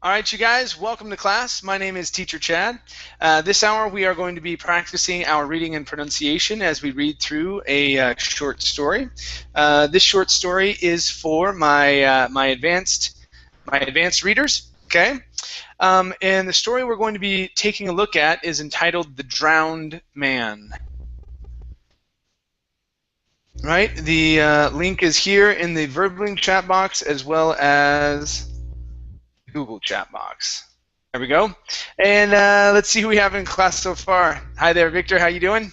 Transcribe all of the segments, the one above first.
All right, you guys, welcome to class. My name is Teacher Chad. This hour we are going to be practicing our reading and pronunciation as we read through a short story. This short story is for my advanced readers. Okay, and the story we're going to be taking a look at is entitled "The Drowned Man." Right, the link is here in the Verbling chat box as well as Google chat box. There we go. And let's see who we have in class so far. Hi there, Victor. How you doing?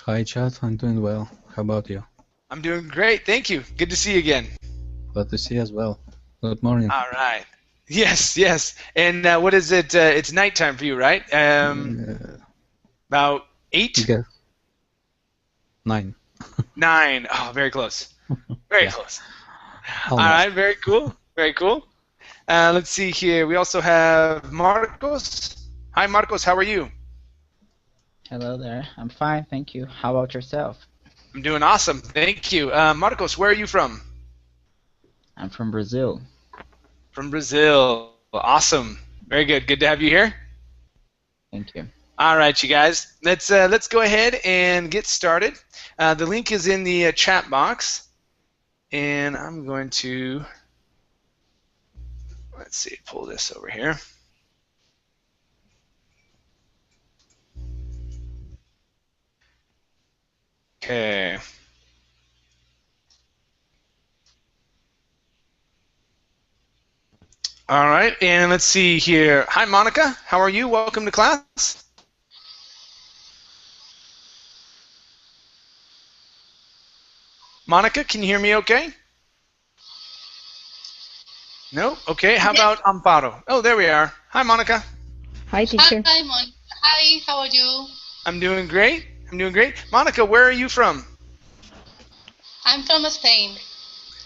Hi, Chad. I'm doing well. How about you? I'm doing great. Thank you. Good to see you again. Glad to see you as well. Good morning. All right. Yes, yes. And what is it? It's nighttime for you, right? About 8? Yeah. 9. 9. Oh, very close. Very Yeah. close. Almost. All right. Very cool. Very cool. Let's see here. We also have Marcos. Hi, Marcos. How are you? Hello there. I'm fine, thank you. How about yourself? I'm doing awesome. Thank you. Marcos, where are you from? I'm from Brazil. From Brazil. Awesome. Very good. Good to have you here. Thank you. All right, you guys. Let's go ahead and get started. The link is in the chat box, and I'm going to pull this over here. Okay. All right, and let's see here. Hi, Monica. How are you? Welcome to class. Monica, can you hear me okay? No? Okay, how about Amparo? Oh, there we are. Hi, Monica. Hi, teacher. Hi, Hi, how are you? I'm doing great. I'm doing great. Monica, where are you from? I'm from Spain.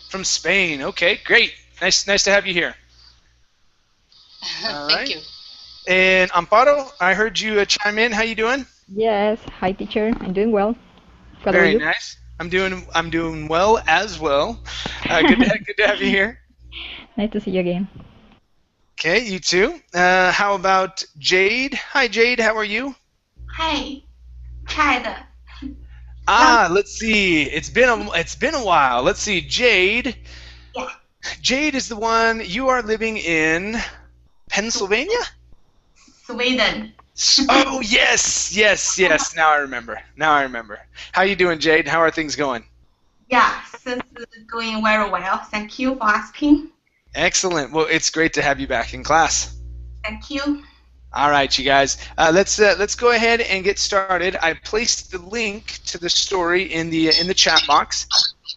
From Spain. Okay, great. Nice to have you here. All Thank right. you. And Amparo, I heard you chime in. How you doing? Yes. Hi, teacher. I'm doing well. What Very about you? nice. I'm doing well as well. Good to have you here. Nice to see you again. Okay, you too. How about Jade? Hi, Jade. How are you? Hi, Chad. Let's see. It's been a while. Let's see. Jade. Yeah. Jade is the one. You are living in Pennsylvania? Sweden. Oh, yes. Now I remember. How you doing, Jade? How are things going? Yeah, it's going very well. Thank you for asking. Excellent. Well, it's great to have you back in class. Thank you. All right, you guys. Let's go ahead and get started. I placed the link to the story in the chat box.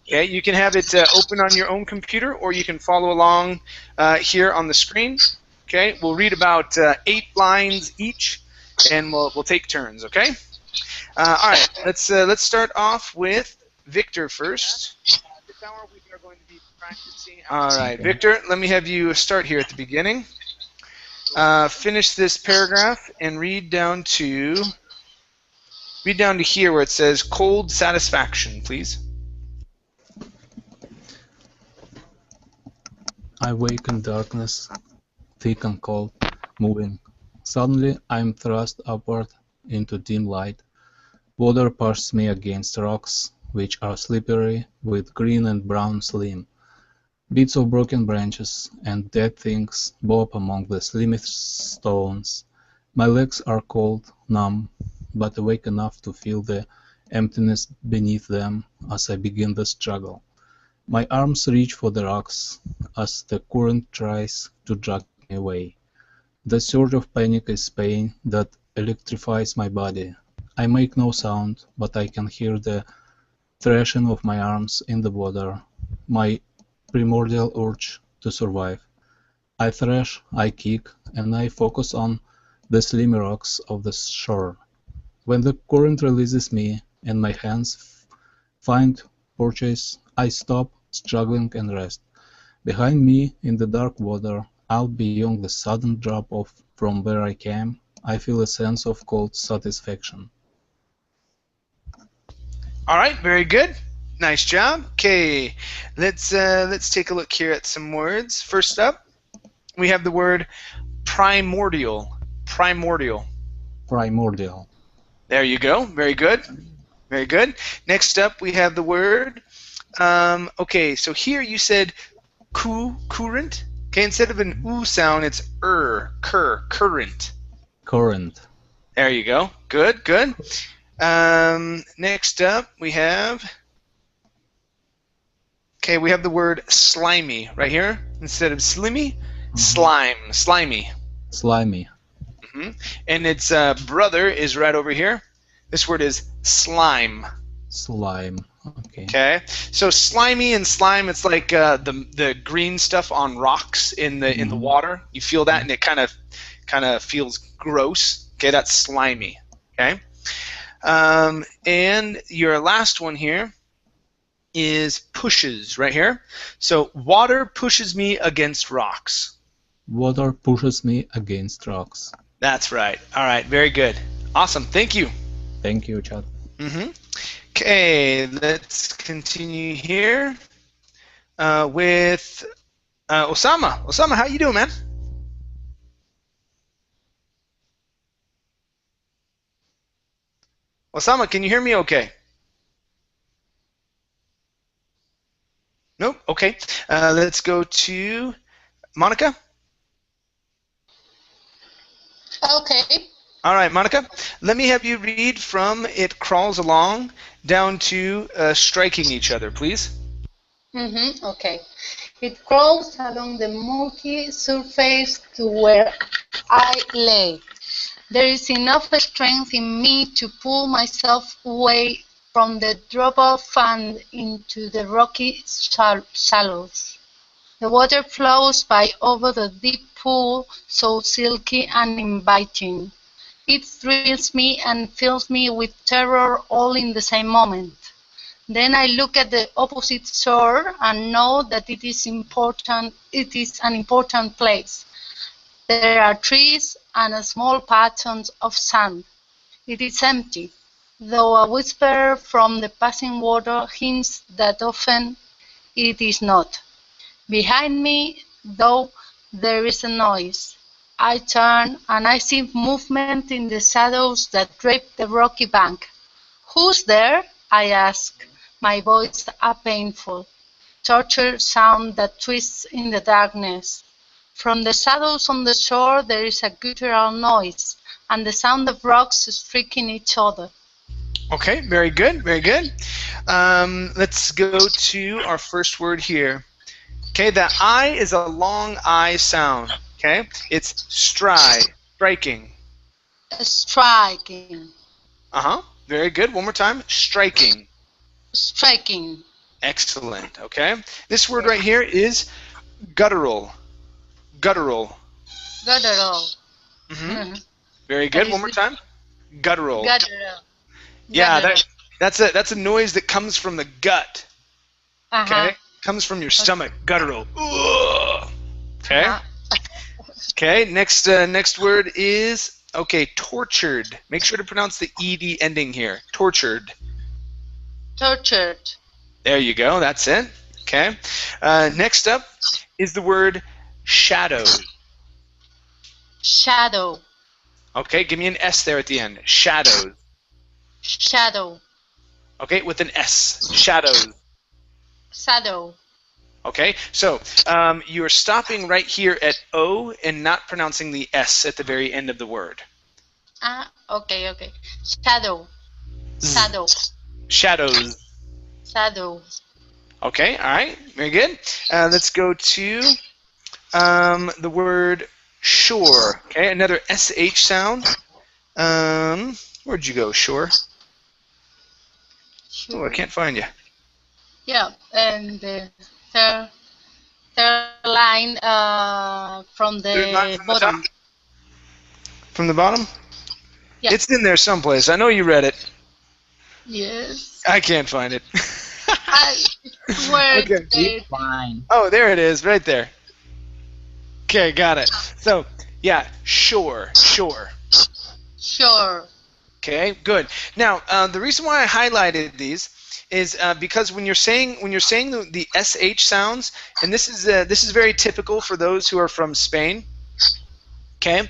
Okay, you can have it open on your own computer, or you can follow along here on the screen. Okay, we'll read about 8 lines each, and we'll take turns. Okay. All right. Let's start off with Victor first. This hour we are going to be practicing. All right, Victor. Let me have you start here at the beginning. Finish this paragraph and read down to here where it says cold satisfaction, please. I wake in darkness, thick and cold, moving. Suddenly I am thrust upward into dim light. Water pushes me against rocks, which are slippery with green and brown slime. Bits of broken branches and dead things bob among the slimy stones. My legs are cold, numb, but awake enough to feel the emptiness beneath them as I begin the struggle. My arms reach for the rocks as the current tries to drag me away. The surge of panic is pain that electrifies my body. I make no sound, but I can hear the thrashing of my arms in the water, my primordial urge to survive. I thrash, I kick, and I focus on the slimy rocks of the shore. When the current releases me and my hands find purchase, I stop, struggling, and rest. Behind me, in the dark water, out beyond the sudden drop-off from where I came, I feel a sense of cold satisfaction. All right, very good. Nice job. Okay, let's take a look here at some words. First up, we have the word primordial. Primordial. Primordial. There you go. Very good. Very good. Next up, we have the word. Okay, so here you said current. Okay, instead of an oo sound, it's current. Current. There you go. Good, good. Next up, we have. Okay, we have the word slimy right here. Instead of slimy, slime. Slimy. Slimy. And its brother is right over here. This word is slime. Slime. Okay. Okay. So slimy and slime, it's like the green stuff on rocks in the water. You feel that, and it kind of feels gross. Okay, that's slimy. Okay. And your last one here is pushes right here. So water pushes me against rocks. Water pushes me against rocks. That's right. All right. Very good. Awesome. Thank you. Thank you, Chad. Okay, let's continue here with Osama. Osama, how you doing, man? Osama, can you hear me okay? Nope. Okay. Let's go to Monica. Okay. All right, Monica, let me have you read from "It crawls along" down to striking each other, please. Okay. It crawls along the murky surface to where I lay. There is enough strength in me to pull myself away from the drop of sand into the rocky shallows. The water flows by over the deep pool, so silky and inviting. It thrills me and fills me with terror all in the same moment. Then I look at the opposite shore and know that it is an important place. There are trees and a small patch of sand. It is empty, though a whisper from the passing water hints that often it is not. Behind me, though, there is a noise. I turn and I see movement in the shadows that drape the rocky bank. "Who's there?" I ask, my voice a painful, tortured sound that twists in the darkness. From the shadows on the shore there is a guttural noise, and the sound of rocks striking each other. Okay, very good, very good. Let's go to our first word here. Okay, the I is a long I sound. Okay, it's striking. Striking. Very good. One more time. Striking. Striking. Excellent. Okay. This word right here is guttural. Guttural. Guttural. Very good. One more time. Guttural. Guttural. Yeah, that's a noise that comes from the gut. Okay. Comes from your stomach. Guttural. Ugh. Okay. Okay. Next word is tortured. Make sure to pronounce the ed ending here. Tortured. Tortured. There you go. That's it. Okay. Next up is the word shadow. Shadow. Okay. Give me an S there at the end. Shadows. Shadow. Okay, with an S. Shadows. Shadow. Okay, so you're stopping right here at O and not pronouncing the S at the very end of the word. Okay. Shadow. Shadow. Shadows. Shadow. Okay, all right, very good. Let's go to the word shore. Okay, another SH sound. Where'd you go, shore? Oh, I can't find you. Yeah, and the third line from the bottom. From the bottom? Yeah. It's in there someplace. I know you read it. Yes. I can't find it. Okay. It's fine. Oh, there it is, right there. Okay, got it. So, yeah, shore. Sure. Okay, good. Now, the reason why I highlighted these is because when you're saying the sh sounds, and this is very typical for those who are from Spain. Okay,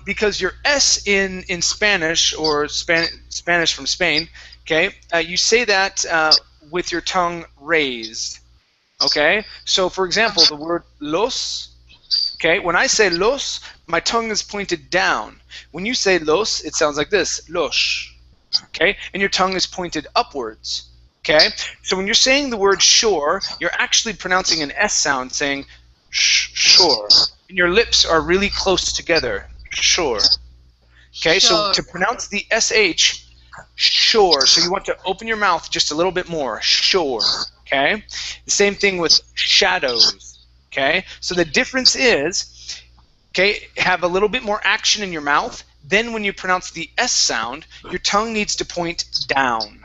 because your s in Spanish or Spanish from Spain. Okay, you say that with your tongue raised. Okay, so for example, the word los. Okay, when I say los, my tongue is pointed down. When you say los, it sounds like this, los. Okay, and your tongue is pointed upwards. Okay, so when you're saying the word shore, you're actually pronouncing an S sound, saying shore, and your lips are really close together. Shore. Okay, so to pronounce the sh, shore. So you want to open your mouth just a little bit more. Shore. Okay, the same thing with shadows. Okay, so the difference is, okay, have a little bit more action in your mouth. Then when you pronounce the S sound, your tongue needs to point down.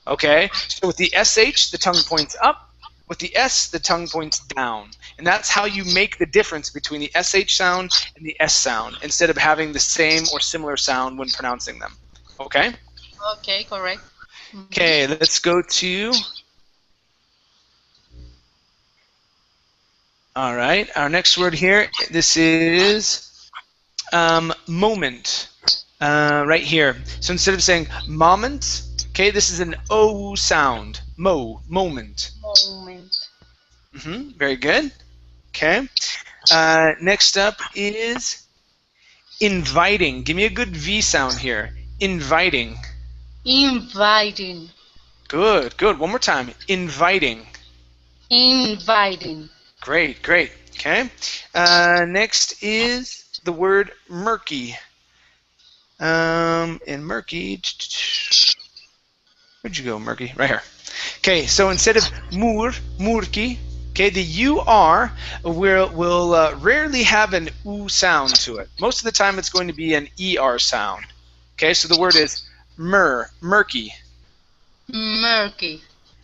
Okay? So with the SH, the tongue points up. With the S, the tongue points down. And that's how you make the difference between the SH sound and the S sound, instead of having the same or similar sound when pronouncing them. Okay? Okay, correct. Okay, let's go to... All right, our next word here, this is... moment, right here. So instead of saying moment, okay, this is an O sound. Moment. Moment. Very good. Okay. Next up is inviting. Give me a good V sound here. Inviting. Inviting. Good, good. One more time. Inviting. Inviting. Great, great. Okay. Next is the word murky. In murky, where'd you go, murky? Right here. Okay, so instead of murky, okay, the UR will rarely have an U sound to it. Most of the time it's going to be an ER sound. Okay, so the word is murky. Murky.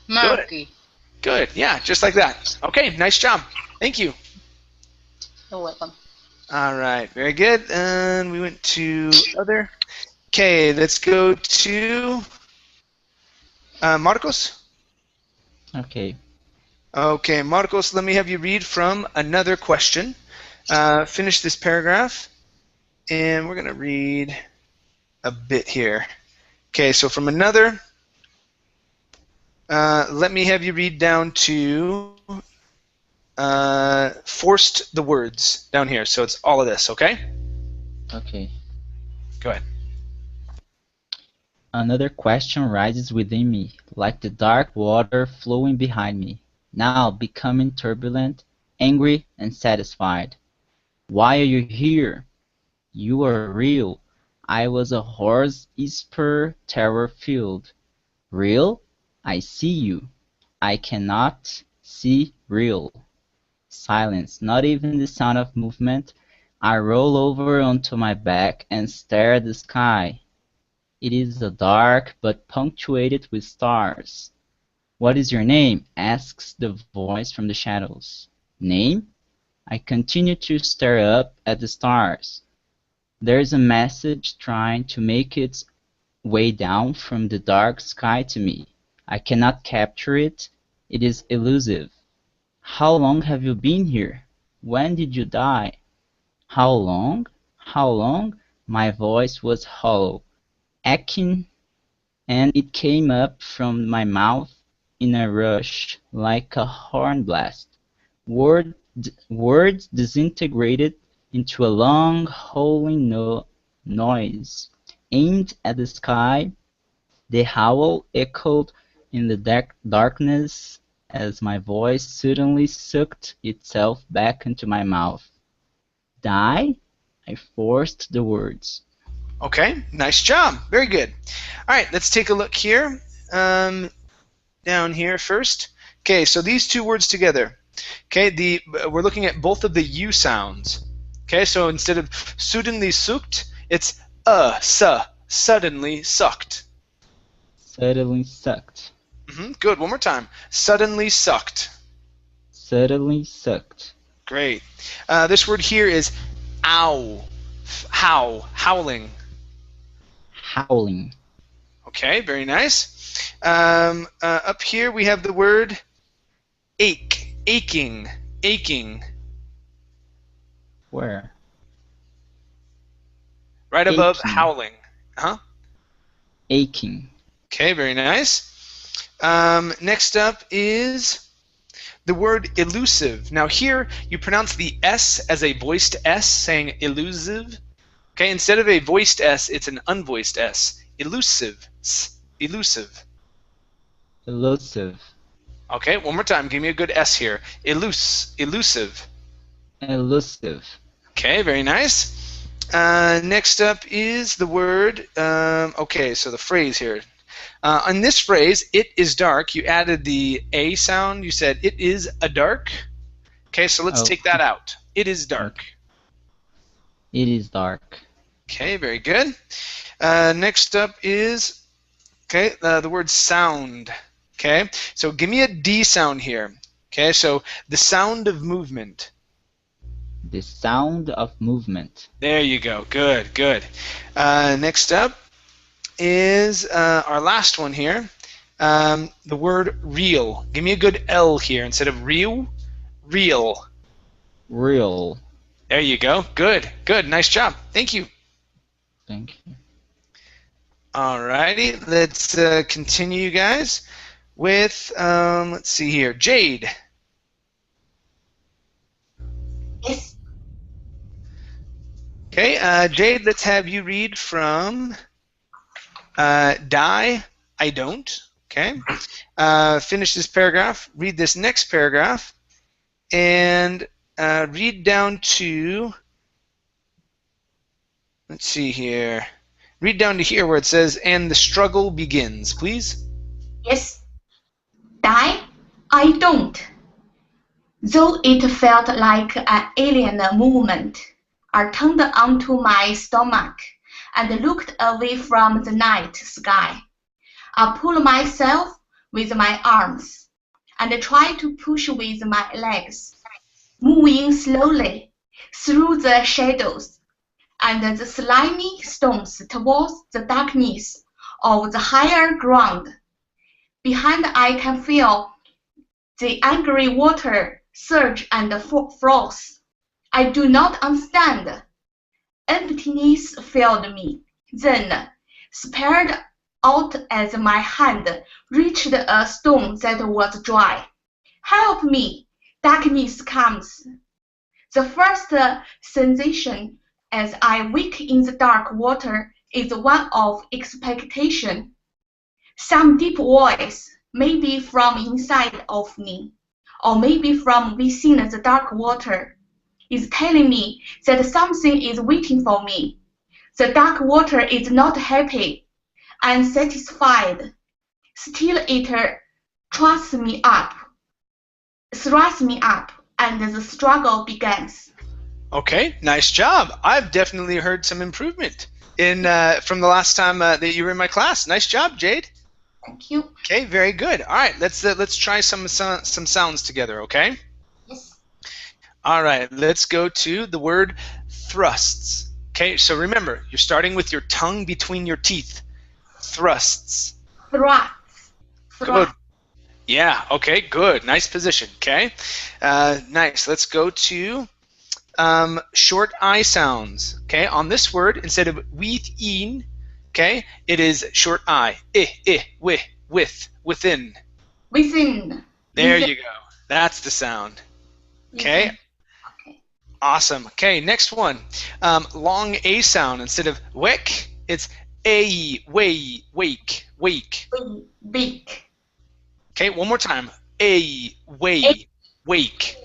Murky. Good, yeah, just like that. Okay, nice job. Thank you. You're welcome. All right, very good. And we went to other. Okay, let's go to Marcos. Okay. Okay, Marcos, let me have you read from another question. Finish this paragraph, and we're going to read a bit here. Okay, so from another, let me have you read down to forced the words down here. So it's all of this, okay? Okay. Go ahead. Another question rises within me, like the dark water flowing behind me, now becoming turbulent, angry, and satisfied. Why are you here? You are real. I was a horse spur terror-filled. Real? I see you. I cannot see real. Silence, not even the sound of movement. I roll over onto my back and stare at the sky. It is dark but punctuated with stars. What is your name? Asks the voice from the shadows. Name? I continue to stare up at the stars. There is a message trying to make its way down from the dark sky to me. I cannot capture it. It is elusive. How long have you been here? When did you die? How long? How long? My voice was hollow, aching, and it came up from my mouth in a rush, like a horn blast. Words disintegrated into a long, howling noise. Aimed at the sky, the howl echoed in the darkness as my voice suddenly sucked itself back into my mouth. Die? I forced the words. Okay, nice job. Very good. All right, let's take a look here. Down here first. Okay, so these two words together. Okay, we're looking at both of the U sounds. Okay, so instead of suddenly sucked, it's suddenly sucked. Suddenly sucked. Good, one more time. Suddenly sucked. Suddenly sucked. Great. This word here is ow. Howling. Howling. Okay, very nice. Up here we have the word ache, aching, aching. Where? Right above Aching. howling. Huh? Aching. Okay, very nice. Next up is the word elusive. Now here you pronounce the S as a voiced S, saying elusive. Okay, instead of a voiced S, it's an unvoiced S. Elusive. Elusive. Elusive. Okay, one more time. Give me a good S here. Elusive. Elusive. Okay, very nice. Next up is the word, okay, so the phrase here. On this phrase, it is dark, you added the A sound. You said, it is a dark. Okay, so let's Oh. take that out. It is dark. Okay. It is dark. Okay, very good. Next up is, okay, the word sound. Okay, so give me a D sound here. Okay, so the sound of movement. The sound of movement. There you go. Good, good. Next up is our last one here. The word real. Give me a good L here instead of real. Real. Real. There you go. Good, good. Nice job. Thank you. Thank you. Alrighty, let's continue, guys, with, let's see here, Jade. Yes. Okay, Jade, let's have you read from die, I don't. Okay, finish this paragraph, read this next paragraph, and read down to, let's see here, read down to here where it says, and the struggle begins, please. Yes. Die? I don't. Though it felt like an alien movement, I turned onto my stomach and looked away from the night sky. I pulled myself with my arms and tried to push with my legs, moving slowly through the shadows and the slimy stones towards the darkness of the higher ground. Behind I can feel the angry water surge and froth. I do not understand. Emptiness filled me, then spread out as my hand reached a stone that was dry. Help me! Darkness comes. The first sensation as I wake in the dark water is one of expectation. Some deep voice, maybe from inside of me, or maybe from within the dark water, is telling me that something is waiting for me. The dark water is not happy, unsatisfied. Still it thrusts me up, and the struggle begins. Okay, nice job. I've definitely heard some improvement in from the last time that you were in my class. Nice job, Jade. Thank you. Okay, very good. All right, let's try some sounds together. Okay. Yes. All right, let's go to the word thrusts. Okay, so remember, you're starting with your tongue between your teeth. Thrusts. Thrusts. Good. Yeah. Okay. Good. Nice position. Okay. Nice. Let's go to short I sounds. Okay. On this word, instead of within, okay, it is short I. With, within. Within. There you go. That's the sound. Okay. Okay. Awesome. Okay. Next one. Long A sound instead of wek, it's a, wake. Weak. Okay. One more time. A, wake. Weak.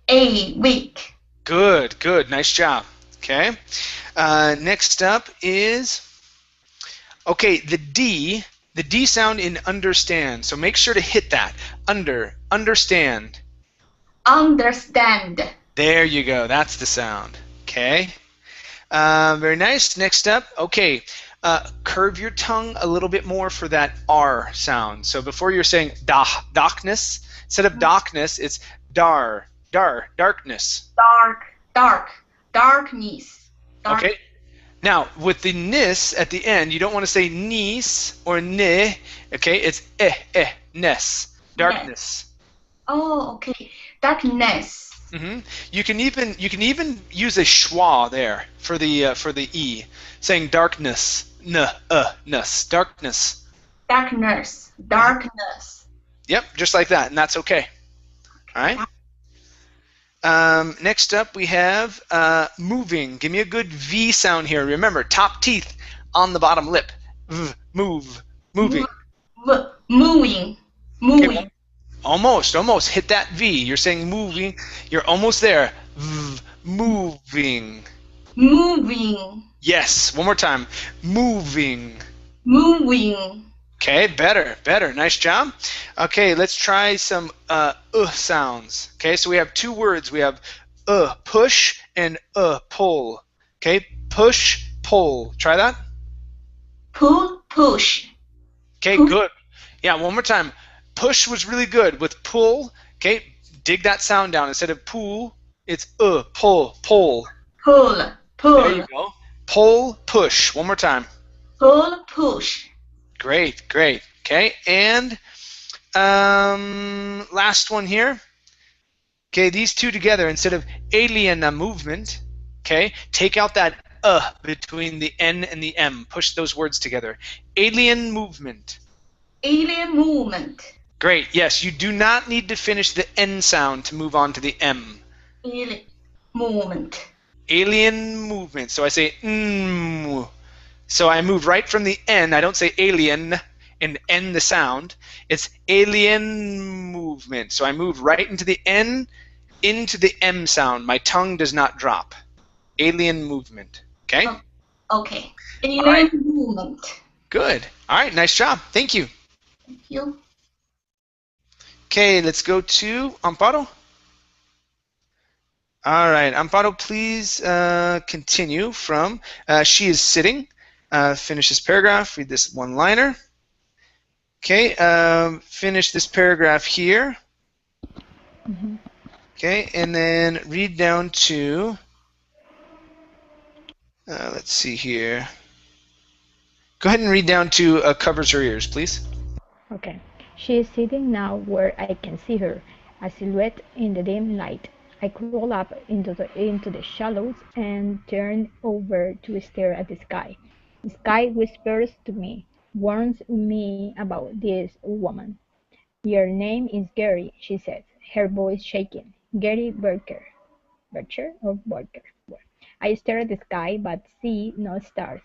A weak. Good, good, nice job. Okay. Next up is, okay, the D sound in understand. So make sure to hit that. Understand. Understand. There you go. That's the sound. Okay. Very nice. Next up, okay, curve your tongue a little bit more for that R sound. So before you're saying darkness, instead of darkness, it's darkness. Darkness. Okay. Now, with the nis at the end, you don't want to say nis or ne. Okay, it's ness. Darkness. Oh, okay. Darkness. You can even use a schwa there for the e, saying darkness. Ness. Darkness. Darkness. Darkness. Yep, just like that, and that's okay. All right. Next up, we have moving. Give me a good V sound here. Remember, top teeth on the bottom lip. Move. Moving. Moving. Moving. Okay, almost. Hit that V. You're saying moving. You're almost there. Moving. Moving. Yes. One more time. Moving. Moving. Okay, better. Nice job. Okay, let's try some sounds. Okay, so we have two words. We have push and pull. Okay, push, pull. Try that. Pull, push. Okay, Push. good. Yeah, one more time. Push was really good. With pull, okay, dig that sound down. Instead of pull, it's pull, pull. Pull, There pull. you go. Pull, push. One more time. Pull, push. Great. Okay, and last one here. Okay, these two together, instead of alien movement, okay, take out that between the N and the M. Push those words together. Alien movement. Alien movement. Great, yes, you do not need to finish the N sound to move on to the M. Alien movement. Alien movement. So I say So I move right from the N. I don't say alien and end the sound. It's alien movement. So I move right into the N, into the M sound. My tongue does not drop. Alien movement. Okay? Okay. Alien right. movement. Good. All right, nice job. Thank you. Thank you. Okay, let's go to Amparo. All right, Amparo, please continue from she is sitting. Finish this paragraph. Read this one-liner. Okay, finish this paragraph here. Okay, and then read down to, let's see here. Go ahead and read down to covers her ears, please. Okay. She is sitting now where I can see her, a silhouette in the dim light. I crawl up into the shallows and turn over to stare at the sky. The sky whispers to me, warns me about this woman. Your name is Gary, she says, her voice shaking. Gary Berker. Bercher or Barker? I stare at the sky but see no stars.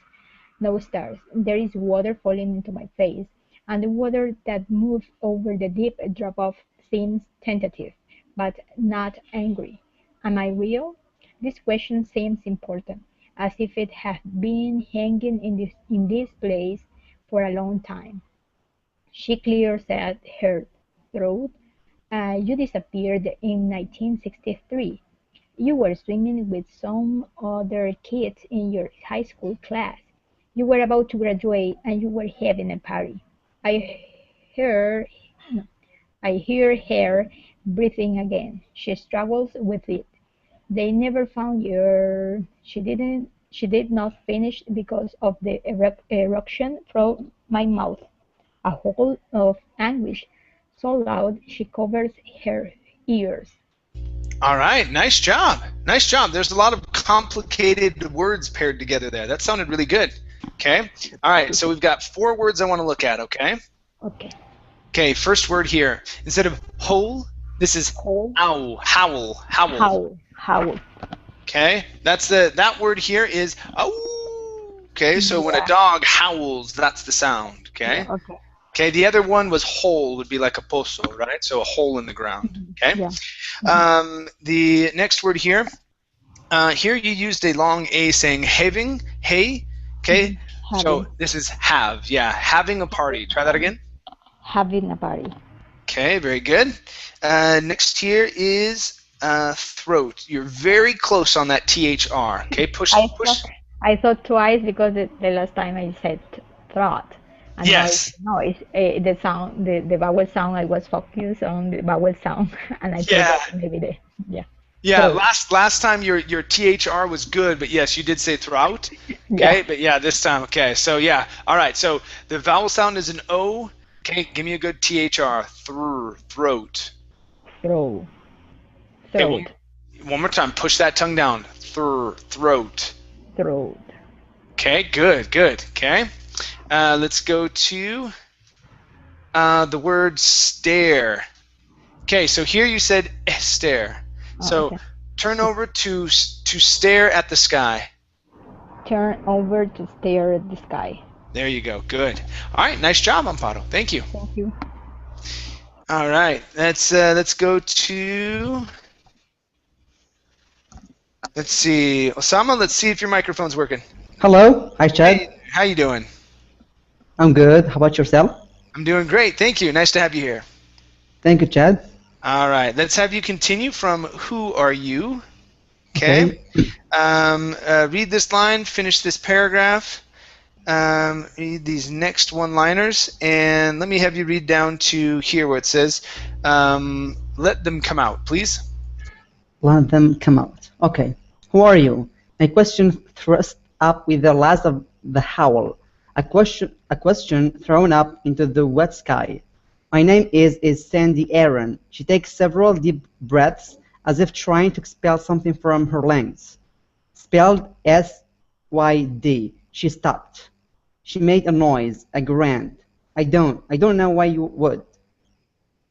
No stars. There is water falling into my face, and the water that moves over the deep drop-off seems tentative, but not angry. Am I real? This question seems important, as if it had been hanging in this place for a long time. She clears out her throat. You disappeared in 1963. You were swimming with some other kids in your high school class. You were about to graduate and you were having a party. I hear, I hear her breathing again. She struggles with it. They never found your. She did not finish because of the eruption from my mouth. A howl of anguish so loud she covers her ears. All right, nice job. Nice job. There's a lot of complicated words paired together there. That sounded really good. Okay. All right, so we've got 4 words I want to look at, okay? Okay. Okay, first word here. Instead of hole, this is ow, howl. Howl. Okay, that word here is ow. Okay, so when a dog howls, that's the sound. Okay. Yeah, okay. Okay, the other one was hole, would be like a pozo, right? So a hole in the ground. Okay. Yeah. The next word here. Here you used a long A saying having, hey. Okay. Having. So this is have. Yeah, having a party. Try that again. Having a party. Okay, very good. Next here is throat. You're very close on that THR. Okay, push. I thought twice because the last time I said throat. And yes. The sound, the vowel sound. I was focused on the vowel sound, and I thought maybe Yeah, so, last time your THR was good, but yes, you did say throat. Okay, Yeah. but yeah, this time, okay. So yeah, all right. So the vowel sound is an O. Okay, give me a good THR. Throat. Throat. Okay, Throat. one more time. Push that tongue down. Throat. Throat. Okay, good, good. Okay, let's go to the word stare. Okay, so here you said stare. Oh, So okay. turn over to stare at the sky. Turn over to stare at the sky. There you go. Good. All right, nice job, Amparo. Thank you. Thank you. All right, let's go to. Let's see, Osama. Let's see if your microphone's working. Hello. Hi, Chad. Hey, how you doing? I'm good. How about yourself? I'm doing great. Thank you. Nice to have you here. Thank you, Chad. All right, let's have you continue from who are you? Okay. Read this line, finish this paragraph, read these next one-liners, and let me have you read down to here where it says, let them come out, please. Let them come out. Okay. Who are you? A question thrust up with the last of the howl. A question thrown up into the wet sky. My name is Sandy Aaron. She takes several deep breaths as if trying to expel something from her lungs. Spelled S-Y-D. She stopped. She made a noise, a grunt. I don't know why you would.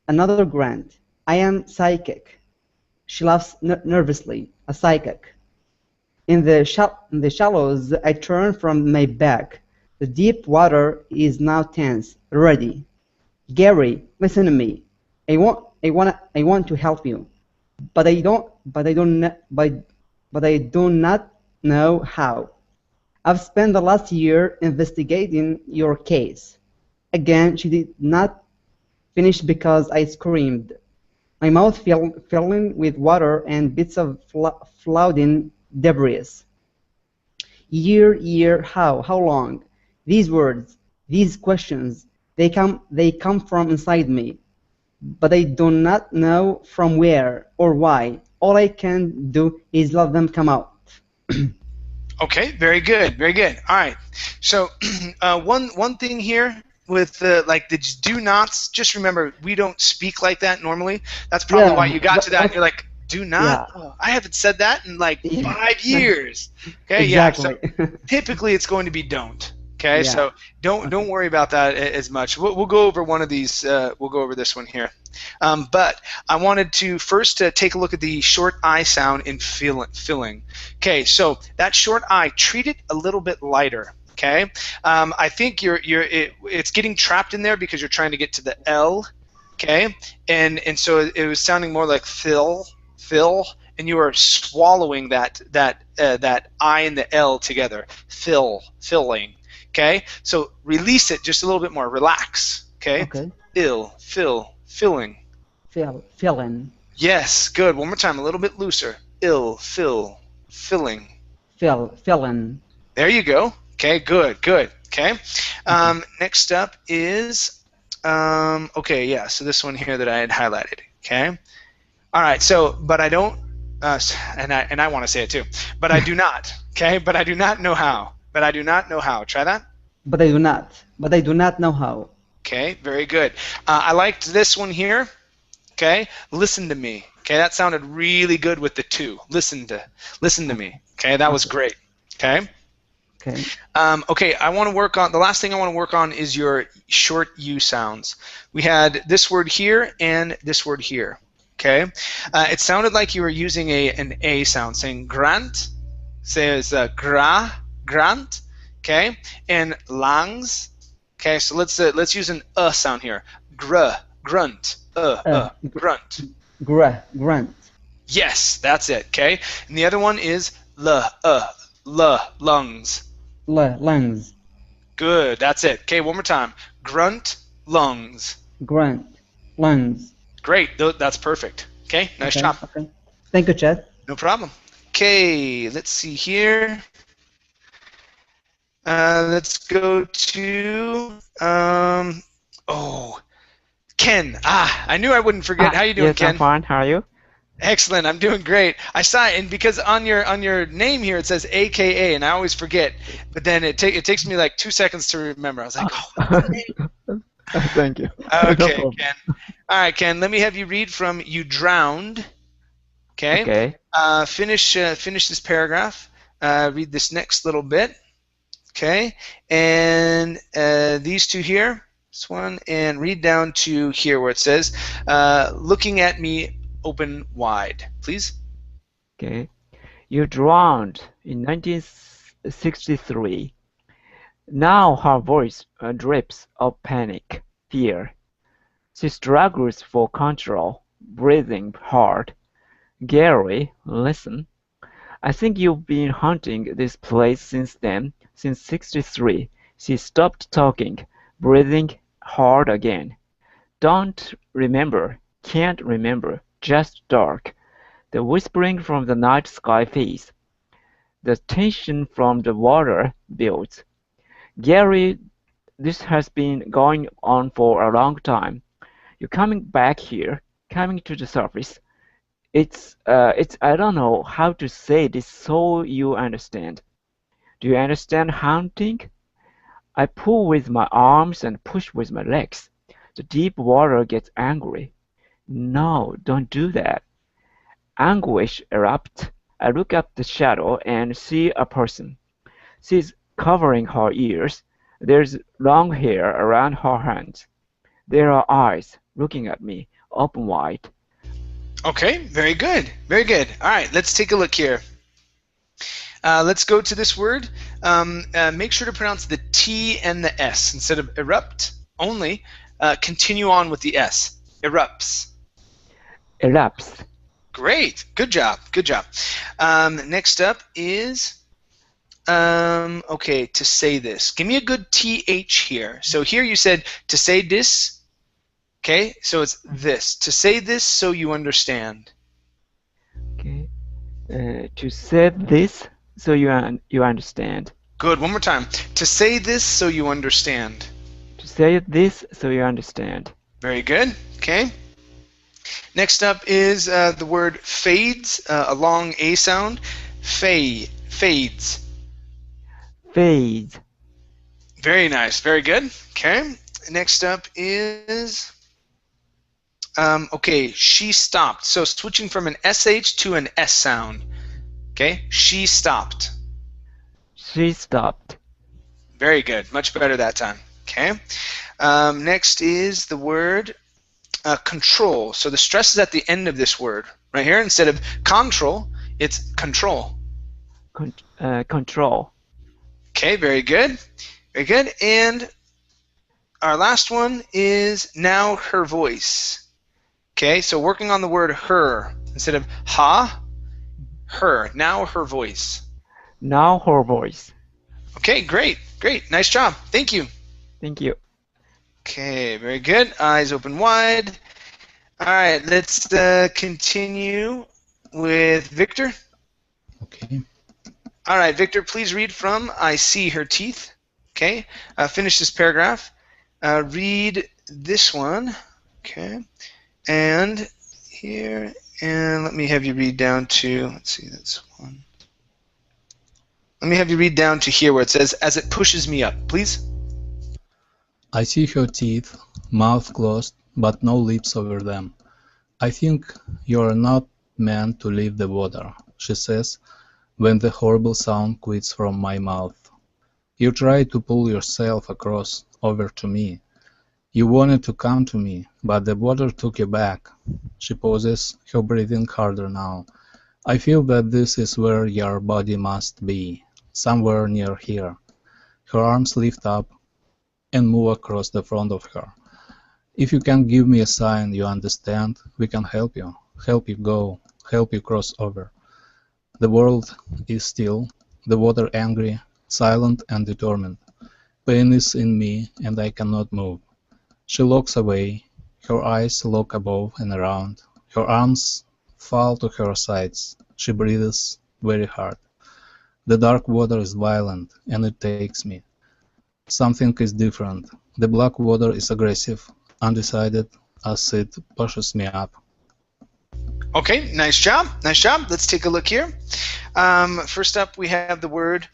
Another grunt. I am psychic. She laughs nervously, a psychic. In the shallows, I turn from my back. The deep water is now tense, ready. Gary, listen to me. I want to help you, but I do not know how. I've spent the last year investigating your case. Again, she did not finish because I screamed. My mouth filling with water and bits of floating debris. Year, how long? These words, these questions, they come from inside me, but I do not know from where or why. All I can do is let them come out. Okay, very good, very good. All right. So one thing here with like the do nots, just remember we don't speak like that normally. That's probably why you got to that. And you're like, do not? Yeah. Oh, I haven't said that in like 5 years. Okay, Exactly. yeah. So typically it's going to be don't. Okay, Yeah. so don't worry about that as much. We'll go over one of these. We'll go over this one here. But I wanted to first take a look at the short I sound in filling. Okay, so that short I, treat it a little bit lighter. Okay, I think it's getting trapped in there because you're trying to get to the L. Okay, and so it was sounding more like fill, and you are swallowing that I and the L together. Filling. Okay, so release it just a little bit more. Relax. Okay. Okay. Filling. Filling. Yes, good. One more time, a little bit looser. Filling. Filling. There you go. Okay, good. Okay. Next up is, okay, yeah. So this one here that I had highlighted. Okay. All right. So, but I don't, and I want to say it too. But I do not. Okay. But I do not know how. Try that. But I do not know how. Okay, very good. I liked this one here. Okay, listen to me. Okay, that sounded really good with the two. Listen to me. Okay, that was great. Okay. Okay. Okay, I want to work on the last thing I want to work on is your short U sounds. We had this word here and this word here. Okay, it sounded like you were using an A sound, saying grant, says grant. Okay, and langs. Okay, so let's use an sound here. Grunt. Grunt. Grunt. Yes, that's it. Okay, and the other one is lungs. Lungs. Good, that's it. Okay, one more time. Grunt, lungs. Grunt. Lungs. Great, that's perfect. Okay, nice job. Okay. Thank you, Chad. No problem. Okay, let's see here. Let's go to Ken. I knew I wouldn't forget. How you doing, yes, Ken? I'm fine. How are you? Excellent. I'm doing great. I saw it, and because on your name here it says AKA, and I always forget. But then it takes me like 2 seconds to remember. I was like, oh, what's the name? Thank you. No Okay, problem. Ken. All right, Ken. Let me have you read from "You Drowned." Okay. Okay. Finish this paragraph. Read this next little bit. Okay. And these two here. This one, and read down to here where it says, "Looking at me open wide," please. Okay. You drowned in 1963. Now her voice drips of panic, fear. She struggles for control, breathing hard. Gary, listen. I think you've been haunting this place since then, since '63. She stopped talking, breathing hard again. Don't remember, can't remember, just dark. The whispering from the night sky fades. The tension from the water builds. Gary, this has been going on for a long time. You're coming back here, coming to the surface. It's I don't know how to say this so you understand. Do you understand haunting? I pull with my arms and push with my legs. The deep water gets angry. No, don't do that. Anguish erupts. I look up the shadow and see a person. She's covering her ears. There's long hair around her hands. There are eyes looking at me, open wide. Okay. Very good. Very good. All right. Let's take a look here. Let's go to this word. Make sure to pronounce the T and the S instead of erupt only. Continue on with the S. Erupts. Elapsed. Great. Good job. Good job. Next up is okay, to say this. Give me a good TH here. So here you said to say this. Okay, so it's this. To say this so you understand. Okay. To say this so you understand. Good. One more time. To say this so you understand. To say this so you understand. Very good. Okay. Next up is the word fades, a long A sound. Fades. Fades. Very nice. Very good. Okay. Next up is okay, she stopped. So switching from an SH to an S sound. Okay, she stopped. She stopped. Very good. Much better that time. Okay. Next is the word control. So the stress is at the end of this word. Right here, instead of control, it's control. Control. Okay, very good. Very good. And our last one is now her voice. Okay, so working on the word her. Instead of ha, her. Now her voice. Now her voice. Okay, great. Great. Nice job. Thank you. Thank you. Okay, very good. Eyes open wide. All right, let's continue with Victor. Okay. All right, Victor, please read from I see her teeth. Okay, finish this paragraph. Read this one. Okay, and here, and let me have you read down to, let's see, that's one. Let me have you read down to here where it says, as it pushes me up, please. I see her teeth, mouth closed, but no lips over them. I think you're not meant to leave the water, she says, when the horrible sound quits from my mouth. You tried to pull yourself across, over to me. You wanted to come to me, but the water took you back. She pauses, her breathing harder now. I feel that this is where your body must be, somewhere near here. Her arms lift up and move across the front of her. If you can give me a sign you understand, we can help you go, help you cross over. The world is still, the water angry, silent and determined. Pain is in me and I cannot move. She looks away, her eyes look above and around, her arms fall to her sides, she breathes very hard. The dark water is violent and it takes me. Something is different. The black water is aggressive, undecided as it pushes me up. Okay, nice job. Nice job. Let's take a look here. First up, we have the word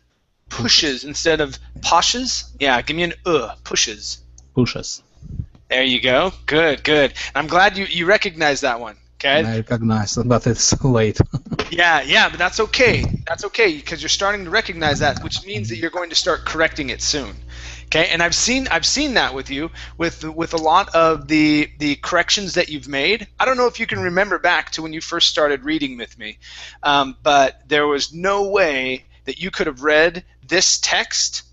pushes instead of poshes. Yeah, give me an pushes. Pushes. There you go. Good, good. I'm glad you recognized that one. Okay. I recognize it, but it's late. Yeah, but that's okay. That's okay because you're starting to recognize that, which means that you're going to start correcting it soon. Okay, and I've seen that with you with a lot of the corrections that you've made. I don't know if you can remember back to when you first started reading with me, but there was no way that you could have read this text.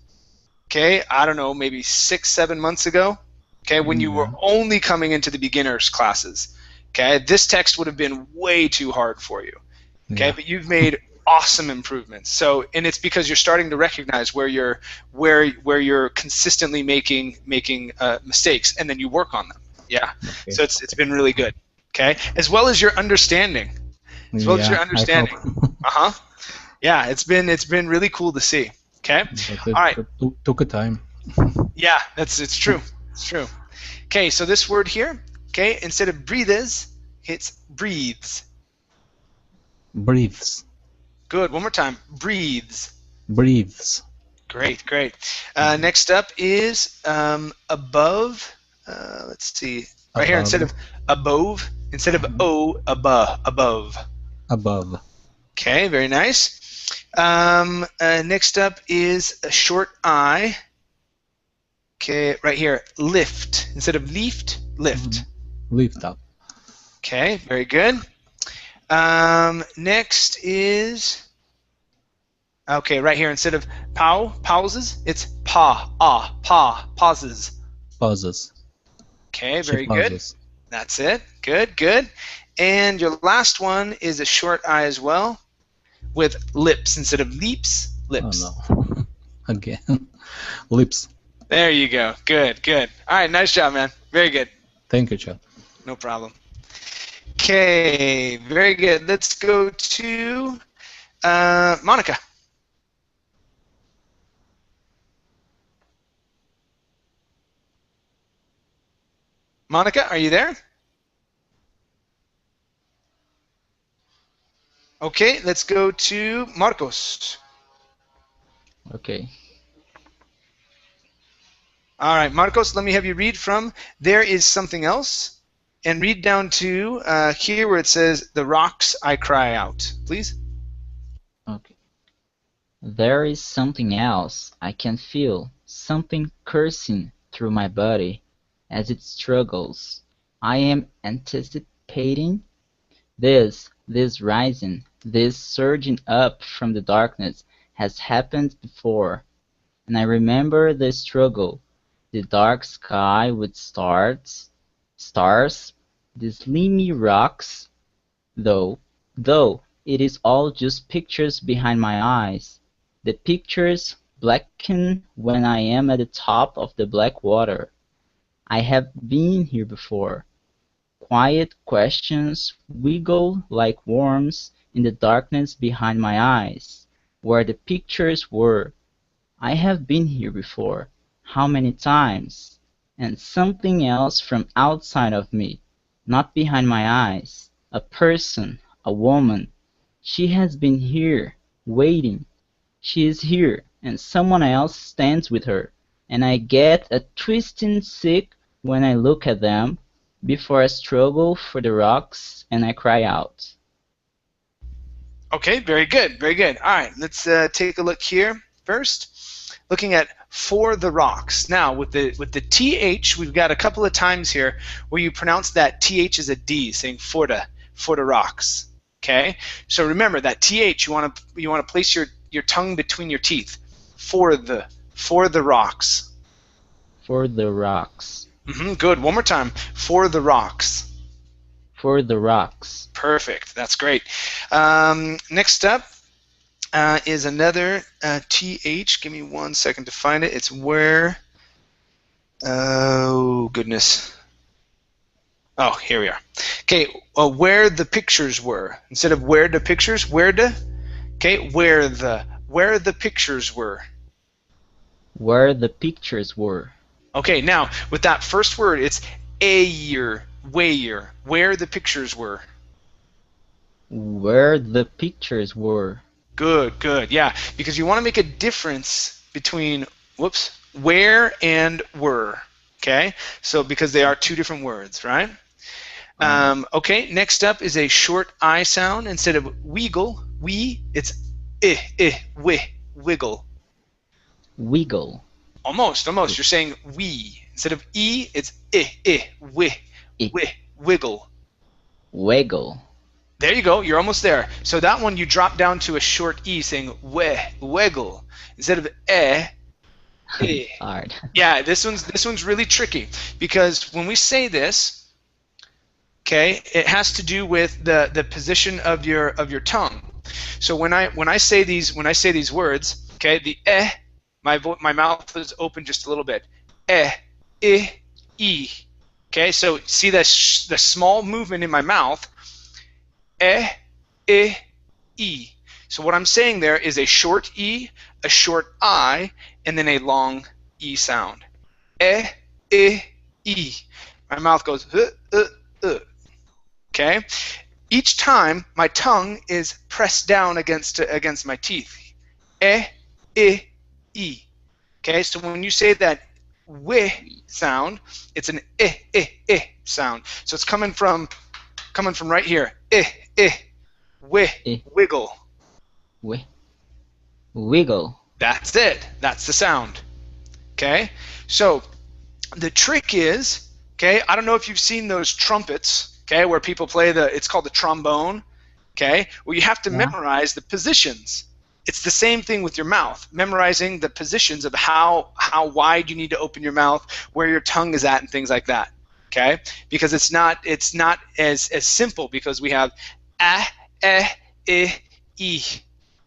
Okay, I don't know, maybe 6-7 months ago. Okay, when you were only coming into the beginners classes. Okay, this text would have been way too hard for you. Okay, but you've made awesome improvements. So, and it's because you're starting to recognize where you're consistently making mistakes, and then you work on them. Yeah. Okay. So it's been really good. Okay, as well as your understanding. As well as your understanding. Yeah, it's been really cool to see. Okay. All right. Took a time. Yeah, it's true. It's true. Okay, so this word here. Okay, instead of breathes, it's breathes. Breathes. Good. One more time. Breathes. Breathes. Great, great. Next up is above. Let's see. Right above. Here, instead of above, instead of o, above. Above. Above. Okay, very nice. Next up is a short I. Okay, right here. Lift. Instead of lift, lift. Lift up. Okay, very good. Next is, okay, right here, instead of pauses, it's pauses. Pauses. Okay, very good. That's it. Good, good. And your last one is a short I as well, with lips instead of leaps, lips. Oh no. Again. Lips. There you go. Good, good. All right, nice job, man. Very good. Thank you, Chad. No problem. Okay, very good. Let's go to Monica. Monica, are you there? Okay, let's go to Marcos. Okay. All right, Marcos, let me have you read from There Is Something Else, and read down to here where it says, The rocks I cry out. Please. Okay. There is something else I can feel, something coursing through my body as it struggles. I am anticipating this rising, this surging up from the darkness has happened before, and I remember the struggle. The dark sky with stars, the slimy rocks, though it is all just pictures behind my eyes. The pictures blacken when I am at the top of the black water. I have been here before. Quiet questions wiggle like worms in the darkness behind my eyes, where the pictures were. I have been here before. How many times? And something else from outside of me, not behind my eyes. A person, a woman. She has been here, waiting. She is here, and someone else stands with her, and I get a twisting sick when I look at them, before I struggle for the rocks, and I cry out. Okay, very good, very good. All right, let's take a look here first. Looking at for the rocks. Now, with the TH, we've got a couple of times here where you pronounce that TH as a D, saying for the rocks. Okay? So remember that TH, you want to place your tongue between your teeth. For the rocks. For the rocks. Good. One more time. For the rocks. For the rocks. Perfect. That's great. Next up is another TH. Give me 1 second to find it. It's where. Oh, goodness. Oh, here we are. Okay, where the pictures were. Instead of where the pictures, where the. Okay, where the pictures were. Where the pictures were. Okay, now with that first word, it's where the pictures were. Where the pictures were. Good, good. Yeah, because you want to make a difference between, whoops, where and were. Okay? So because they are two different words, right? Okay, next up is a short I sound. Instead of wiggle, it's wiggle. Wiggle. Almost. You're saying we. Instead of e, it's wiggle. Wiggle. There you go. You're almost there. So that one you drop down to a short e, saying wiggle. Instead of Hard. Yeah, this one's really tricky because when we say this, okay, it has to do with the position of your tongue. So when I say these words, okay, the my mouth is open just a little bit. E. Okay, so see the small movement in my mouth. E. So what I'm saying there is a short e, a short I, and then a long e sound. E. My mouth goes Okay. Each time my tongue is pressed down against my teeth. E. Okay, so when you say that w sound, it's an sound. So it's coming from right here. Wiggle. Wiggle. That's it. That's the sound. Okay? So the trick is, okay, I don't know if you've seen those trumpets, okay, where people play it's called the trombone, okay? Well, you have to memorize the positions. It's the same thing with your mouth, memorizing the positions of how wide you need to open your mouth, where your tongue is at, and things like that. Okay? Because it's not as simple because we have e.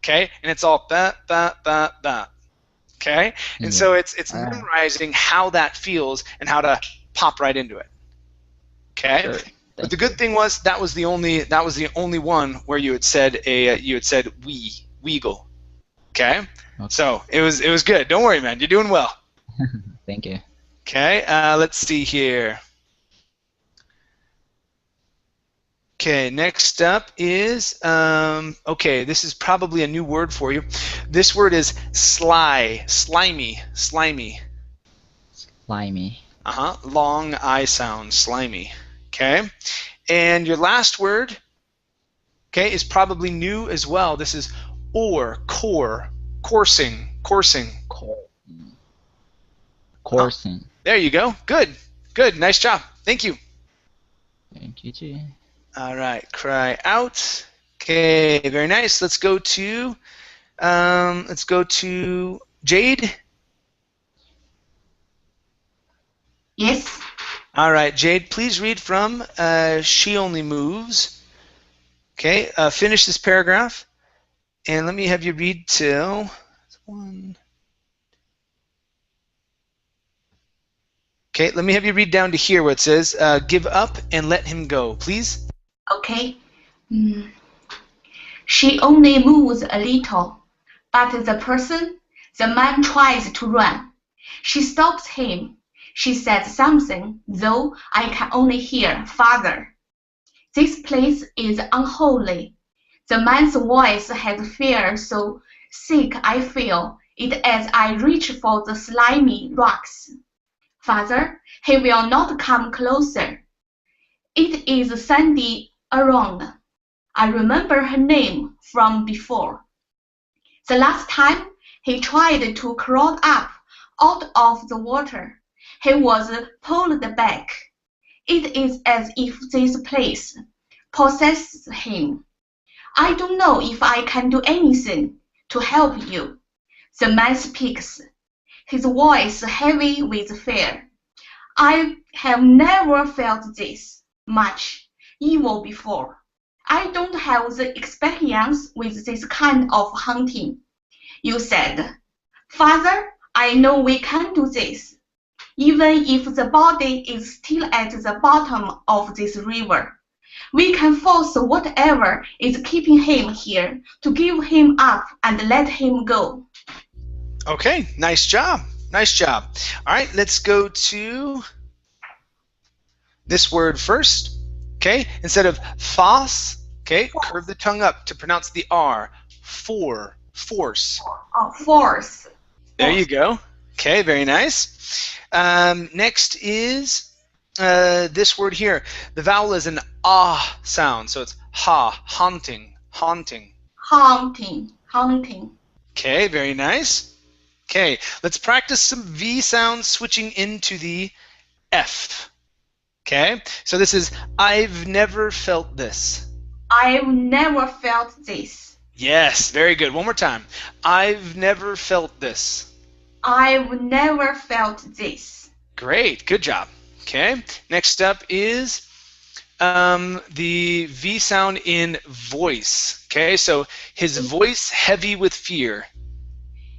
Okay? And it's all ba. Okay? And so it's memorizing how that feels and how to pop right into it. Okay? Sure. But the good thing was that was the only one where you had said wiggle. Okay? So it was good. Don't worry, man. You're doing well. Thank you. Okay, let's see here. Okay, next up is, okay, this is probably a new word for you. This word is slimy. Slimy. Long I sound, slimy. Okay, and your last word, okay, is probably new as well. This is coursing. Coursing. There you go. Good. Nice job. Thank you. Thank you too. All right, cry out. Okay, very nice. Let's go to Jade. Yes. All right, Jade, please read from She Only Moves. Okay, finish this paragraph, and let me have you read till one. Okay, let me have you read down to here where it says, give up and let him go, please. Okay. She only moves a little, but the man tries to run. She stops him. She says something, though I can only hear, "Father." This place is unholy. The man's voice has fear so sick I feel it as I reach for the slimy rocks. "Father, he will not come closer." It is Sandy Aron. I remember her name from before. The last time he tried to crawl up out of the water, he was pulled back. It is as if this place possesses him. "I don't know if I can do anything to help you," the man speaks, his voice heavy with fear. "I have never felt this much evil before. I don't have the experience with this kind of hunting." You said, "Father, I know we can do this. Even if the body is still at the bottom of this river, we can force whatever is keeping him here to give him up and let him go." Okay, nice job. Nice job. All right, let's go to this word first. Okay, instead of fas, Okay, curve the tongue up to pronounce the R. Force. Oh, force. There you go. Okay, very nice. Next is this word here. The vowel is an ah sound, so it's ha, haunting. Haunting. Okay, very nice. Okay, let's practice some V sounds switching into the F. Okay, so this is I've never felt this. I've never felt this. Yes, very good. One more time. I've never felt this. I've never felt this. Great, good job. Okay, next up is the V sound in voice. Okay, so his voice heavy with fear.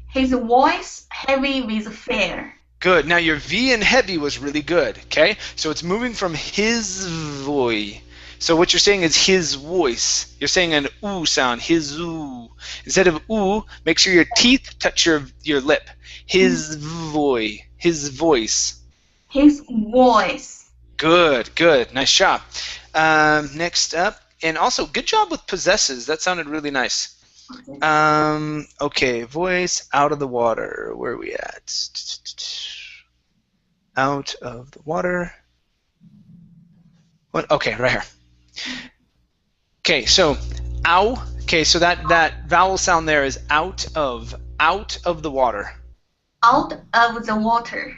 His voice heavy with fear. Good. Now your V in heavy was really good. Okay, so it's moving from his voice. So what you're saying is his voice. You're saying an oo sound. His oo. Instead of oo, make sure your teeth touch your lip. His voice. His voice. His voice. Good. Good. Nice job. Next up, and also good job with possesses. That sounded really nice. Okay, voice out of the water. Where are we at? Out of the water. What? Okay, right here. Okay, so ow. Okay, so that vowel sound there is out of the water. Out of the water.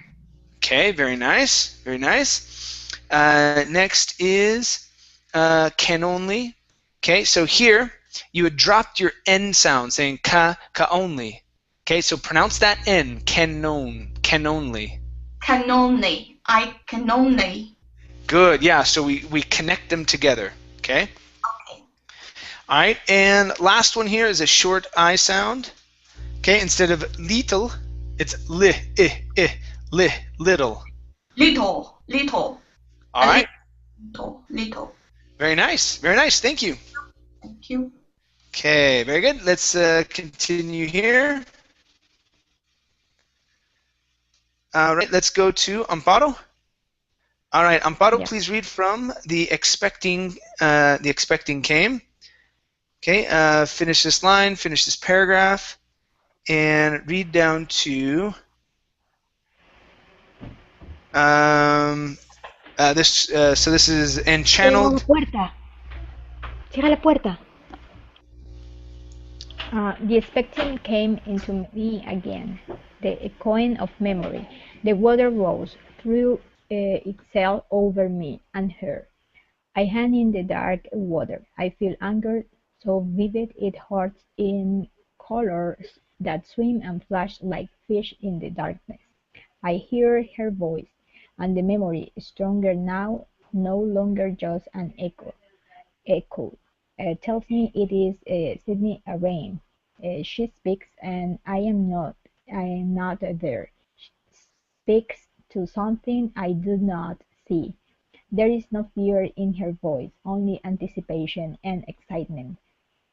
Okay, very nice, very nice. Next is can only. Okay, so here you had dropped your N sound, saying ka only. Okay, so pronounce that N, can only. Can only. I can only. Good, yeah, so we connect them together, okay? Okay. All right, and last one here is a short I sound. Okay, instead of little, it's little. Little. All right. Little. Very nice, thank you. Thank you. Okay, very good. Let's continue here. All right, let's go to Amparo. All right, Amparo, Yes. please read from the expecting came. Okay, finish this line, finish this paragraph, and read down to this. So this is and channeled. Cierra la puerta. The expecting came into me again, the echoing of memory. The water rose, threw itself over me and her. I hang in the dark water. I feel anger so vivid it hurts in colors that swim and flash like fish in the darkness. I hear her voice, and the memory, stronger now, no longer just an echo. Tells me it is Sydney Arain. She speaks, and I am not there. She speaks to something I do not see. There is no fear in her voice, only anticipation and excitement.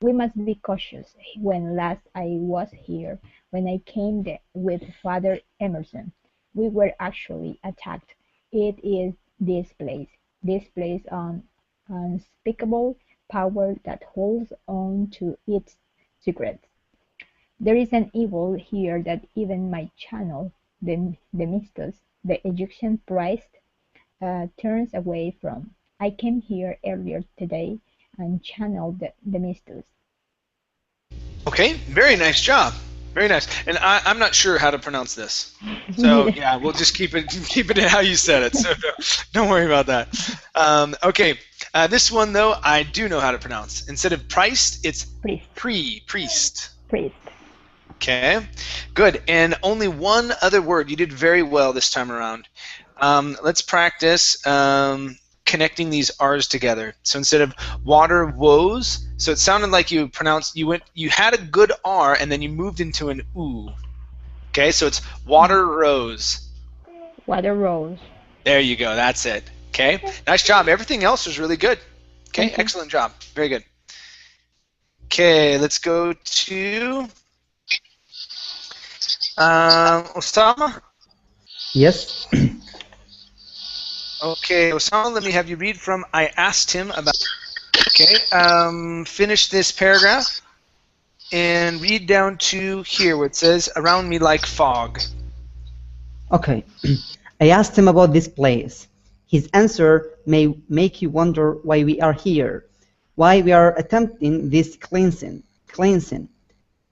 We must be cautious. When last I was here, when I came with Father Emerson, we were actually attacked. It is this place on unspeakable power that holds on to its secrets. There is an evil here that even my channel, the Mistos, the Egyptian priest, turns away from. I came here earlier today and channeled the Mistos. Okay, very nice job. Very nice. And I'm not sure how to pronounce this. So yeah, we'll just keep it in how you said it. So don't worry about that. Okay, this one though I do know how to pronounce. Instead of priest, it's priest. Priest. Okay, good. And only one other word. You did very well this time around. Let's practice connecting these R's together. So instead of water woes, so it sounded like you had a good R and then you moved into an oo. Okay, so it's water rose. Water rose. There you go, that's it. Okay, nice job. Everything else was really good. Okay, Thank you. excellent job. Very good. Okay, let's go to Osama. Yes. Okay, Osama, let me have you read from I asked him about. Okay, finish this paragraph and read down to here where it says, around me like fog. Okay. I asked him about this place. His answer may make you wonder why we are here, why we are attempting this cleansing.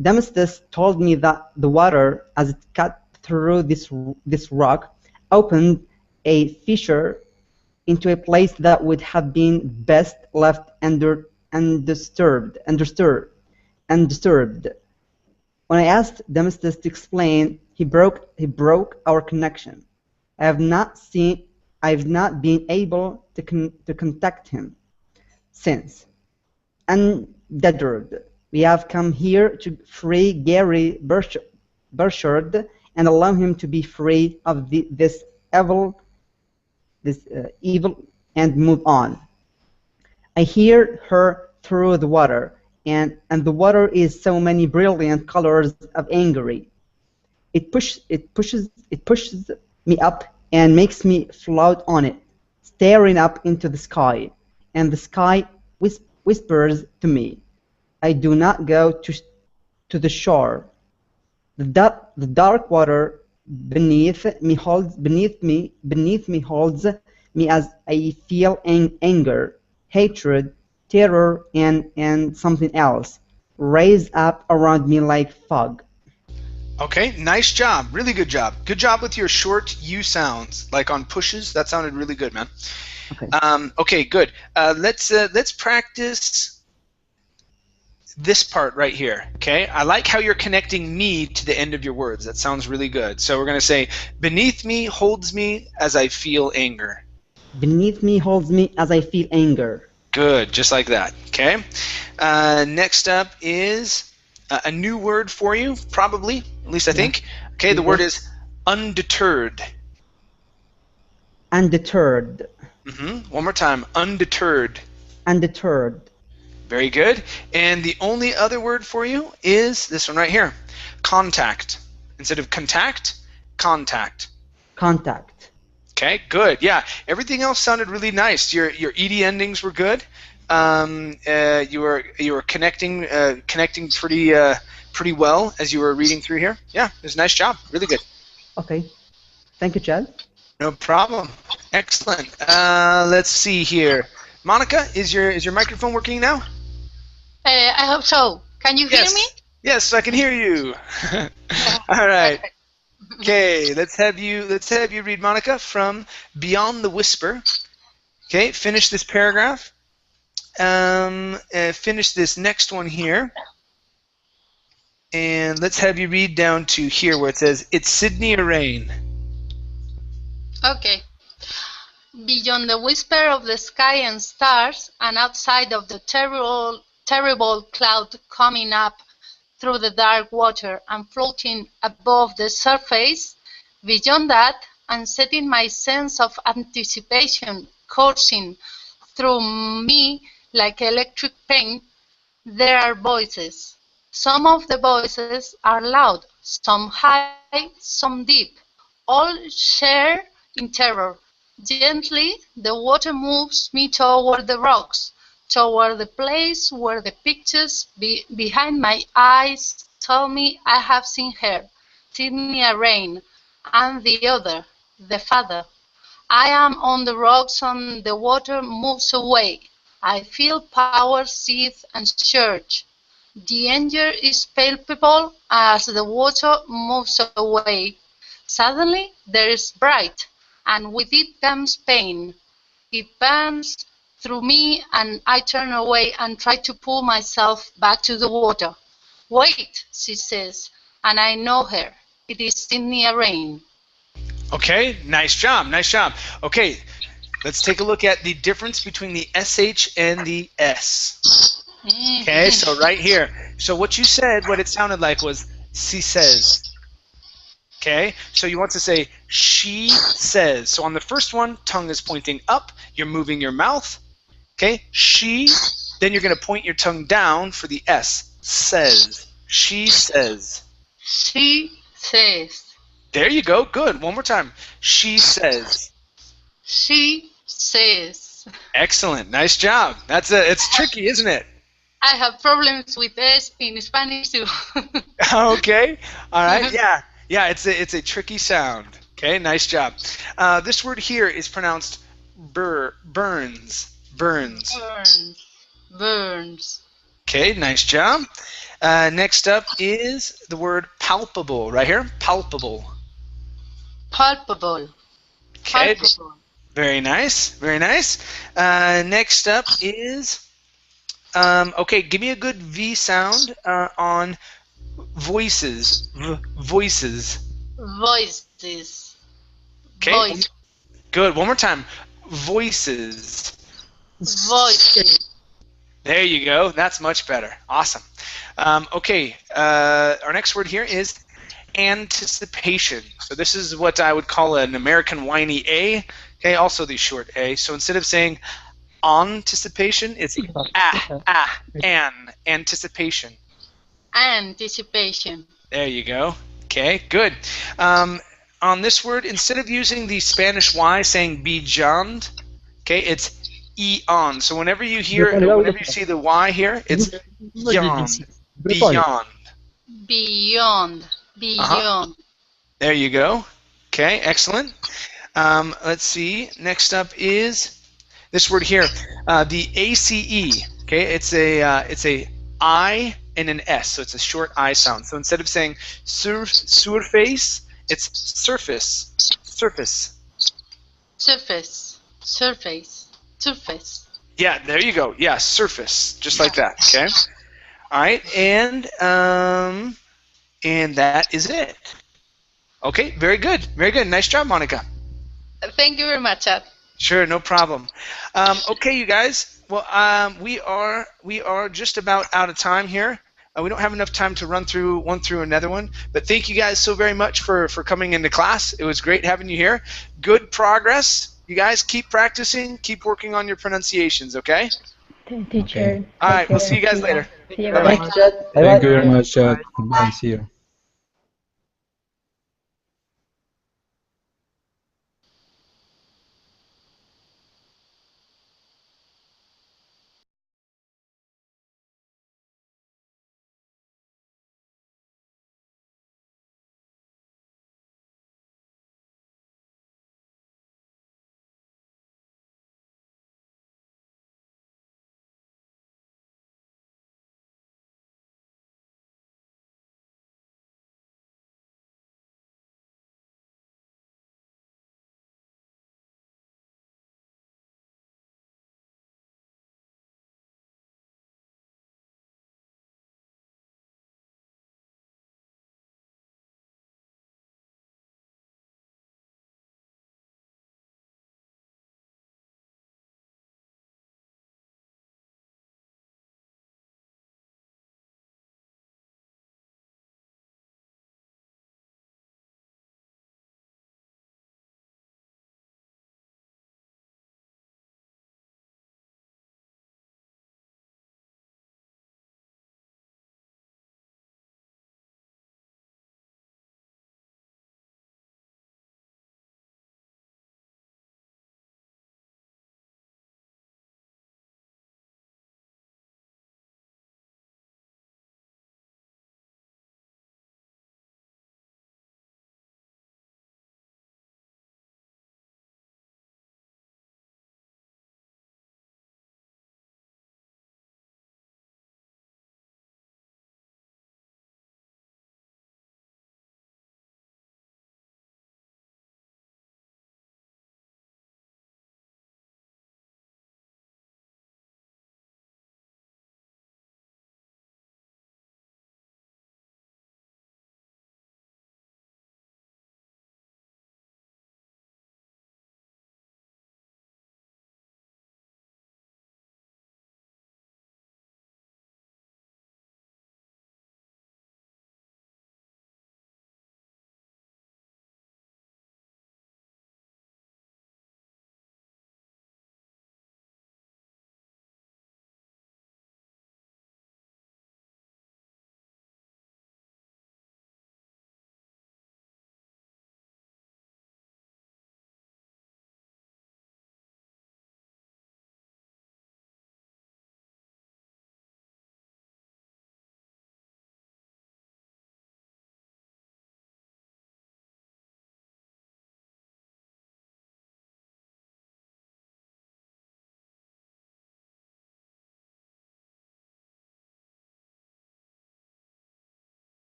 Demosthenes told me that the water, as it cut through this rock, opened a fissure into a place that would have been best left undisturbed. When I asked Demosthenes to explain, he broke our connection. I have not been able to contact him since. Undeterred, we have come here to free Gary Burchard and allow him to be free of this evil and move on. I hear her through the water, and the water is so many brilliant colors of angry. It pushes me up and makes me float on it, staring up into the sky, and the sky whispers to me, I do not go to the shore. The dark water beneath me holds me as I feel anger, hatred, terror, and something else raise up around me like fog. Okay, nice job. Really good job. Good job with your short U sounds, like on pushes. That sounded really good, man. Okay. Okay, good. Let's practice this part right here. Okay, I like how you're connecting me to the end of your words. That sounds really good. So we're gonna say, beneath me holds me as I feel anger. Beneath me holds me as I feel anger. Good, just like that. Okay. Next up is a new word for you, probably. At least I think. Okay, the word is undeterred. Undeterred. One more time. Undeterred. Undeterred. Very good. And the only other word for you is this one right here. Contact. Instead of contact, contact. Contact. Okay, good. Yeah, everything else sounded really nice. Your ed endings were good. You were connecting pretty well as you were reading through here. Yeah, it was a nice job. Really good. Okay. Thank you, Chad. No problem. Excellent. Let's see here. Monica, is your microphone working now? I hope so. Can you hear me? Yes, I can hear you. All right. Okay, let's have you read, Monica, from Beyond the Whisper. Okay, finish this paragraph. Finish this next one here. And let's have you read down to here where it says, it's Sydney or rain. Okay. Beyond the whisper of the sky and stars, and outside of the terrible cloud coming up through the dark water and floating above the surface, beyond that, and setting my sense of anticipation coursing through me like electric pain, there are voices. Some of the voices are loud, some high, some deep, all share in terror. Gently, the water moves me toward the rocks, toward the place where the pictures behind my eyes tell me I have seen her, Sydney Rain, and the other, the father. I am on the rocks and the water moves away. I feel power seethe and surge. The anger is palpable as the water moves away. Suddenly there is bright, and with it comes pain. It burns through me, and I turn away and try to pull myself back to the water. Wait, she says, and I know her. It is Sydney Rain. Okay, nice job, nice job. Okay, let's take a look at the difference between the SH and the S. Okay, so right here. So what you said, what it sounded like was, she says. Okay, so you want to say, she says. So on the first one, tongue is pointing up, you're moving your mouth. Okay, she, then you're going to point your tongue down for the S. Says. She says. She says. There you go, good. One more time. She says. She says. Excellent. Nice job. It's tricky, isn't it? I have problems with S in Spanish too. Okay. All right. Yeah. Yeah. It's a tricky sound. Okay. Nice job. This word here is pronounced burns. Burns. Burns. Burns. Okay. Nice job. Next up is the word palpable. Right here. Palpable. Palpable. Okay. Palpable. Very nice. Very nice. Next up is okay. Give me a good V sound on voices. Voices. Voices. Okay. Voice. Good. One more time. Voices. Voices. There you go. That's much better. Awesome. Okay. Our next word here is anticipation. So this is what I would call an American whiny A. Okay. Also the short A. So instead of saying anticipation, it's anticipation. Anticipation. There you go. Okay. Good. On this word, instead of using the Spanish Y, saying beyond, okay, it's eon. So whenever you see the Y here, it's beyond. Beyond. Beyond. Beyond. There you go. Okay, excellent. Let's see. Next up is this word here, the ACE. Okay, it's a I and an S, so it's a short I sound. So instead of saying surface, it's surface. Surface. Surface. Surface. Surface. Yeah, there you go. Yeah, surface, just like that. Okay. All right, and that is it. Okay, very good, very good. Nice job, Monica. Thank you very much, Chad. Sure, no problem. Okay, you guys. Well, we are just about out of time here. We don't have enough time to run through another one. But thank you guys so very much for coming into class. It was great having you here. Good progress. You guys keep practicing. Keep working on your pronunciations. Okay. Teacher. All right. We'll see you guys later. See you Bye-bye. guys. Thank you very much, Chad. Goodbye. See you.